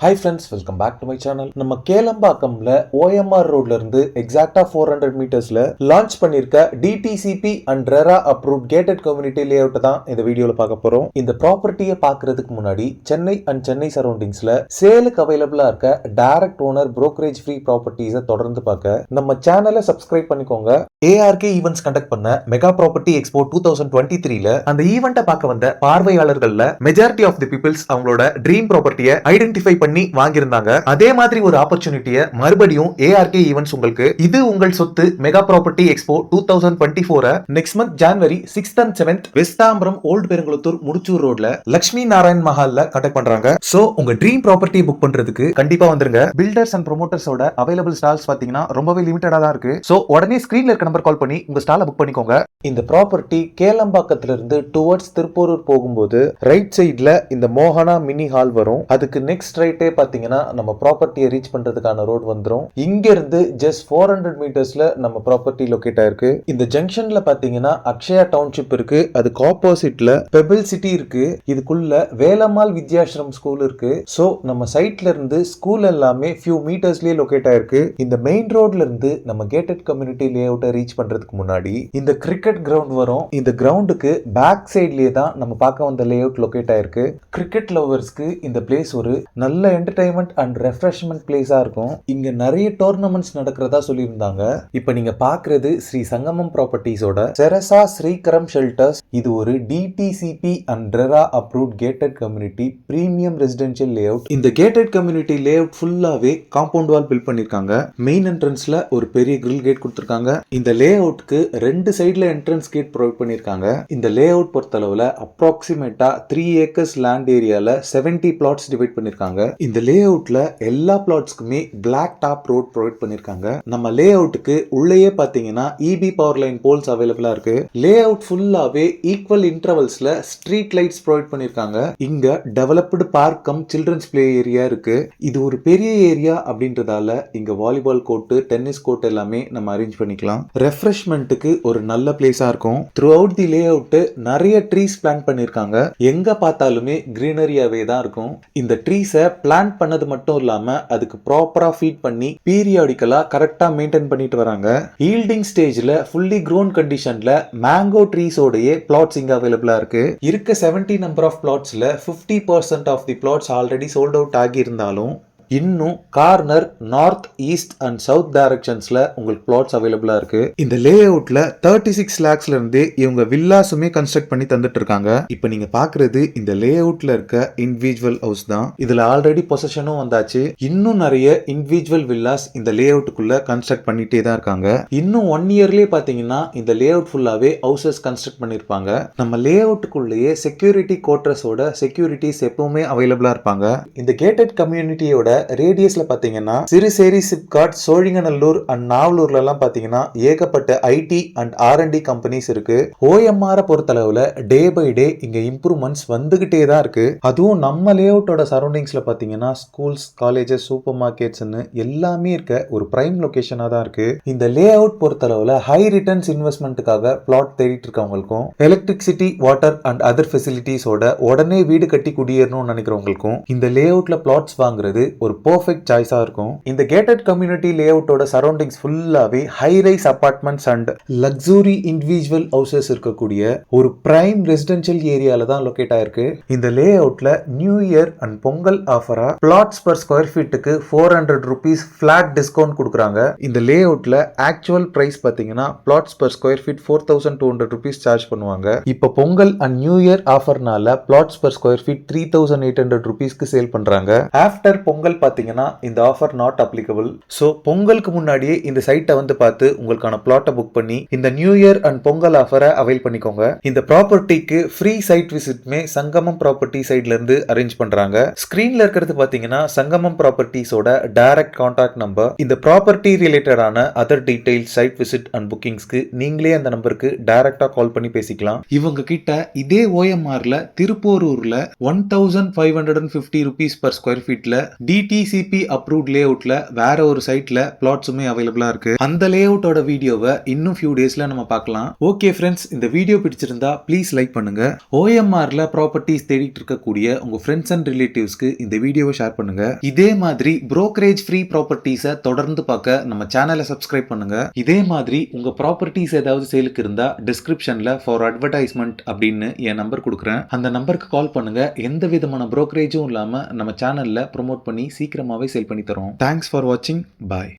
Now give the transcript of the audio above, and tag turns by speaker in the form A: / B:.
A: Hi friends, welcome back to my channel. நம்ம கேளம்பாக்கம்ல OMR ரோட்ல இருந்து எக்ஸாக்ட்டா 400 மீட்டர்ஸ்ல லான்ச் பண்ணிருக்க DTCP and RERA approved gated community layout தான் இந்த வீடியோல பார்க்க போறோம். இந்த ப்ராப்பர்ட்டியை பார்க்கிறதுக்கு முன்னாடி சென்னை அண்ட் சென்னை சரௌண்டிங்ஸ்ல சேலுக்கு அவைலபிளா இருக்க டைரக்ட் ஓனர் brokerage ஃப்ரீ ப்ராப்பர்ட்டிஸை தொடர்ந்து பார்க்க நம்ம சேனலை சப்ஸ்கிரைப் பண்ணிக்கோங்க. ARK ஈவென்ட்ஸ் கண்டக்ட் பண்ண மெகா ப்ராப்பர்ட்டி எக்ஸ்போ 2023ல அந்த ஈவெண்ட்டை பார்க்க வந்த பார்வையாளர்கள்ல மெஜாரிட்டி ஆஃப் தி பீப்பிள்ஸ் அவங்களோட ட்ரீம் ப்ராப்பர்ட்டியை ஐடென்டிஃபை பண்ணி வாங்கியிருந்தாங்க. அதே மாதிரி ஒரு ஆப்பர்ச்சுனிட்டியை மறுபடியும் ARK ஈவென்ட்ஸ் உங்களுக்கு இது உங்கள் சொத்து mega property expo 2024 next month ஜனவரி 6th and 7th West Tambaram old Perungalathur Mudichur ரோட்ல லட்சுமி நாராயண் மஹால்ல கண்டக்ட் பண்றாங்க. சோ உங்க ட்ரீம் ப்ராப்பர்ட்டி புக் பண்றதுக்கு கண்டிப்பா வந்துருங்க. பில்டர்ஸ் அண்ட் ப்ரோமோட்டர்ஸோட அவைலபிள் ஸ்டால்ஸ் பாத்தீங்கன்னா ரொம்பவே லிமிட்டடா தான் இருக்கு. சோ உடனே ஸ்கிரீன்ல இருக்க நம்பர் கால் பண்ணி உங்க ஸ்டாலை புக் பண்ணிக்கோங்க. இந்த ப்ராப்பர்ட்டி கேளம்பாக்கத்துல இருந்து டுவர்ட்ஸ் திருப்பூரூர் போகும்போது ரைட் சைட்ல இந்த மோகனா மினி ஹால் வரும். அதுக்கு நெக்ஸ்ட் ரைட்டே பாத்தீங்கன்னா நம்ம ப்ராப்பர்ட்டியை ரீச் பண்றதுக்கான ரோட் வந்துரும். இங்க இருந்து ஜஸ்ட் 400 மீட்டர்ஸ்ல நம்ம ப்ராப்பர்ட்டி லொகேட் ஆயிருக்கு. இந்த ஜங்ஷன்ல பாத்தீங்கன்னா அக்ஷயா டவுன்ஷிப் இருக்கு. அதுக்கு ஆப்போசிட்ல பெபிள் சிட்டி இருக்கு. இதுக்குள்ள வேலம்மாள் வித்யாஸ்ரம் ஸ்கூல் இருக்கு. சோ நம்ம சைட்ல இருந்து ஸ்கூல் எல்லாமே ஃபியூ மீட்டர்ஸ்லயே லொகேட் ஆயிருக்கு. இந்த மெயின் ரோட்ல இருந்து நம்ம கேட்டட் கம்யூனிட்டி லேஅவுட்டை ரீச் பண்றதுக்கு முன்னாடி இந்த கிரிக்கெட் கிரவுண்ட் வரும். இந்த கிரவுண்டுக்கு பேக் சைட்லயே தான் நம்ம பார்க்க வந்த லேஅவுட் லொகேட் ஆயிருக்கு. கிரிக்கெட் லவர்ஸ்க்கு இந்த பிளேஸ் ஒரு நல்ல என்டர்டைன்மெண்ட் அண்ட் ரெஃப்ரெஷ்மெண்ட் பிளேஸா இருக்கும். இங்க நிறைய டோர்னமெண்ட்ஸ் நடக்கிறதா சொல்லியிருந்தாங்க. இப்போ நீங்க பாக்குறது ஸ்ரீ சங்கமம் ப்ராப்பர்ட்டிஸோட செரசா ஸ்ரீகரம் ஷெல்டர்ஸ். இது ஒரு DTCP and RERA approved gated community premium residential layout. இந்த gated community layout ஃபுல்லாவே காம்பவுண்ட் வால் பில்ட் பண்ணிருக்காங்க. மெயின் என்ட்ரன்ஸ்ல ஒரு பெரிய கிரில் கேட் கொடுத்திருக்காங்க. இந்த லேஅவுட்க்கு ரெண்டு சைடுல என்ட்ரன்ஸ் கேட் ப்ரொவைட் பண்ணிருக்காங்க. இந்த லேஅவுட் பொறுத்தளவுல அப்ராக்சிமேட்டா 3 ஏக்கர்ஸ் லேண்ட் ஏரியால 70 பிளாட்ஸ் டிவைட் பண்ணிருக்காங்க. இந்த லேஅவுட்ல எல்லா பிளாட்ஸ்க்குமே பிளாக் டாப் ரோட் ப்ரொவைட் பண்ணிருக்காங்க. நம்ம லேஅவுட்டுக்கு உள்ளேயே பாத்தீங்கன்னா EB பவர் லைன் போல்ஸ் அவைலபிளா இருக்கு. லேஅவுட் ஃபுல்லாவே ஈக்குவல் இன்டர்வல்ஸ்ல ஸ்ட்ரீட் லைட்ஸ் ப்ரொவைட் பண்ணிருக்காங்க. இங்க developed park cum children's play area இருக்கு. இது ஒரு பெரிய ஏரியா அப்படின்றதால இங்க வாலிபால் கோர்ட், டென்னிஸ் கோர்ட் எல்லாமே நம்ம அரேஞ்ச் பண்ணிக்கலாம். ரெஃப்ரெஷ்மெண்ட்டுக்கு ஒரு நல்ல பிளேஸா இருக்கும். த்ரூ அவுட் தி லேஅவுட் நிறைய ட்ரீஸ் பிளான்ட் பண்ணிருக்காங்க. எங்க பார்த்தாலுமே கிரீனரியாவே தான் இருக்கும். இந்த ட்ரீஸை பிளான்ட் பண்ணது மட்டும் இல்லாம அதுக்கு ப்ராப்பரா ஃபீட் பண்ணி பீரியாடிக்கலா கரெக்டா மெயின்டைன் பண்ணிட்டு வராங்க. ஈல்டிங் ஸ்டேஜ்ல ஃபுல்லி க்ரோன் கண்டிஷன்ல மேங்கோ ட்ரீஸோடயே பிளாட்ஸ் இங்க அவைலபிளா இருக்கு. இருக்க 70 நம்பர் ஆஃப் பிளாட்ஸ்ல 50% of the plots already sold out ஆகி இருந்தாலும் இன்னும் corner, north, east and south டைரக்ஷன்ஸ்ல உங்களுக்கு பிளாட்ஸ் அவைலபிளா இருக்கு. இந்த லேஅவுட்ல 36 lakhsல இருந்து இவங்க வில்லாஸுமே கன்ஸ்ட்ரக்ட் பண்ணி தந்துட்டு இருக்காங்க. இப்போ நீங்க பாக்குறது இந்த லேஅவுட்ல இருக்க இண்டிவிஜுவல் ஹவுஸ் தான். இதுல ஆல்ரெடி பொசஷனும் வந்தாச்சு. இன்னும் நிறைய இண்டிவிஜுவல் வில்லாஸ் இந்த லேஅவுட்டுக்குள்ள கன்ஸ்ட்ரக்ட் பண்ணிட்டே தான் இருக்காங்க. இன்னும் 1 இயர்லயே பாத்தீங்கன்னா இந்த லேஅவுட் ஃபுல்லாவே ஹவுசஸ் கன்ஸ்ட்ரக்ட் பண்ணிருப்பாங்க. நம்ம லேஅவுட்டுக்குள்ளேயே செக்யூரிட்டி குவார்டர்ஸோட செக்யூரிட்டிஸ் எப்பவுமே அவைலபிளா இருப்பாங்க. இந்த கேட்டட் கம்யூனிட்டியோட ரேடியஸ்ல பாத்தீங்கன்னா சிறுசேரி, சிப்காட், சோழிங்கநல்லூர் அண்ட் நாவலூர்ல எல்லாம் பாத்தீங்கன்னா ஏகப்பட்ட IT அண்ட் R&D கம்பெனிஸ் இருக்கு. OMR பொறுத்தளவுல டே பை டே இங்க இம்ப்ரூவ்மெண்ட்ஸ் வந்துகிட்டே தான் இருக்கு. அதுவும் நம்ம லேஅவுட்டோட சரௌண்டிங்ஸ்ல பாத்தீங்கன்னா ஸ்கூல்ஸ், காலேஜஸ், சூப்பர் மார்க்கெட்ஸ் எல்லாமே இருக்க ஒரு பிரைம் லொகேஷனா தான் இருக்கு. இந்த லேஅவுட் பொறுத்தளவுல ஹை ரிட்டர்ன்ஸ் இன்வெஸ்ட்மெண்ட்டுக்காக பிளாட் தேடிட்டு இருக்கவங்களுக்கும் எலக்ட்ரிசிட்டி, வாட்டர் அண்ட் அதர் ஃபெசிலிட்டிஸோட உடனே வீடு கட்டி குடியேறணும்னு நினைக்கிறவங்களுக்கும் இந்த லேஅவுட்ல பிளாட்ஸ் வாங்குறது ஒரு பெர்ஃபெக்ட் சாய்ஸா இருக்கும். இந்த கேட்டட் கம்யூனிட்டி லேஅவுட்டோட சரௌண்டிங்ஸ் ஃபுல்லாவே high rise apartments and luxury individual houses இருக்கக்கூடிய ஒரு பிரைம் ரெசிடென்ஷியல் ஏரியால தான் லொகேட் ஆயிருக்கு. இந்த லேஅவுட்ல நியூ இயர் அண்ட் பொங்கல் ஆஃபரா பிளாட்ஸ் பர் ஸ்கொயர் ஃபீட்டுக்கு 400 rupees ஃபிளாட் டிஸ்கவுண்ட் கொடுக்குறாங்க. இந்த லேஅவுட்ல ஆக்சுவல் பிரைஸ் பாத்தீங்கன்னா plots per square feet 4200 rupees charge பண்ணுவாங்க. இப்போ பொங்கல் அண்ட் நியூ இயர் ஆஃபர்னால பிளாட்ஸ் பர் ஸ்கொயர் ஃபீட் 3800 rupeesக்கு சேல் பண்றாங்க. ஆஃப்டர் பொங்கல் பாத்தீங்கன்னா இந்த ஆஃபர் நாட் அப்ளிகபிள். சோ பொங்கலுக்கு முன்னாடியே இந்த சைட்டை வந்து பார்த்து உங்களுக்கான பிளாட்டை புக் பண்ணி இந்த நியூ இயர் அண்ட் பொங்கல் ஆஃபரை அவைல் பண்ணிக்கோங்க. இந்த ப்ராப்பர்ட்டிக்கு ஃப்ரீ சைட் விசிட்மே சங்கமம் ப்ராப்பர்ட்டி சைட்ல இருந்து அரேஞ்ச் பண்றாங்க. ஸ்கிரீன்ல இருக்கிறது பாத்தீங்கன்னா சங்கமம் ப்ராப்பர்ட்டிஸோட டைரக்ட் கான்டாக்ட் நம்பர். இந்த ப்ராப்பர்ட்டி ரிலேட்டடான other details, site visit and புக்கிங்ஸ்க்கு நீங்களே அந்த நம்பருக்கு டைரக்டா கால் பண்ணி பேசிக்கலாம். இவங்க கிட்ட இதே OMRல திருப்பூரூர்ல 1550 rupees per square feetல DT டிடிசிபி அப்ரூவ்ட் லே அவுட்ல வேற ஒரு சைட்ல பிளாட்ஸுமே அவைலபிளா இருக்கு. அந்த லே அவுட்டோட வீடியோவை இன்னும் ஃபியூ டேஸ்ல நம்ம பார்க்கலாம். ஓகே ஃப்ரெண்ட்ஸ், இந்த வீடியோ பிடிச்சிருந்தா ப்ளீஸ் லைக் பண்ணுங்க. ஓஎம்ஆர்ல ப்ராப்பர்ட்டிஸ் தேடிட்டு இருக்கக்கூடிய உங்க ஃப்ரெண்ட்ஸ் அண்ட் ரிலேட்டிவ்ஸ்க்கு இந்த வீடியோவை ஷேர் பண்ணுங்க. இதே மாதிரி புரோக்கரேஜ் ஃப்ரீ ப்ராப்பர்ட்டிஸை தொடர்ந்து பார்க்க நம்ம சேனலை சப்ஸ்கிரைப் பண்ணுங்க. இதே மாதிரி உங்க ப்ராப்பர்ட்டிஸ் ஏதாவது சேலுக்கு இருந்தா டிஸ்கிரிப்ஷன்ல ஃபார் அட்வர்டைஸ்மெண்ட் அப்படின்னு என் நம்பர் கொடுக்குறேன். அந்த நம்பருக்கு கால் பண்ணுங்க. எந்த விதமான புரோக்கரேஜும் இல்லாம நம்ம சேனல்ல ப்ரோமோட் பண்ணி சீக்கிரமாவே சேல் பண்ணி தரோம். தேங்க்ஸ் ஃபார் வாட்சிங். பாய்.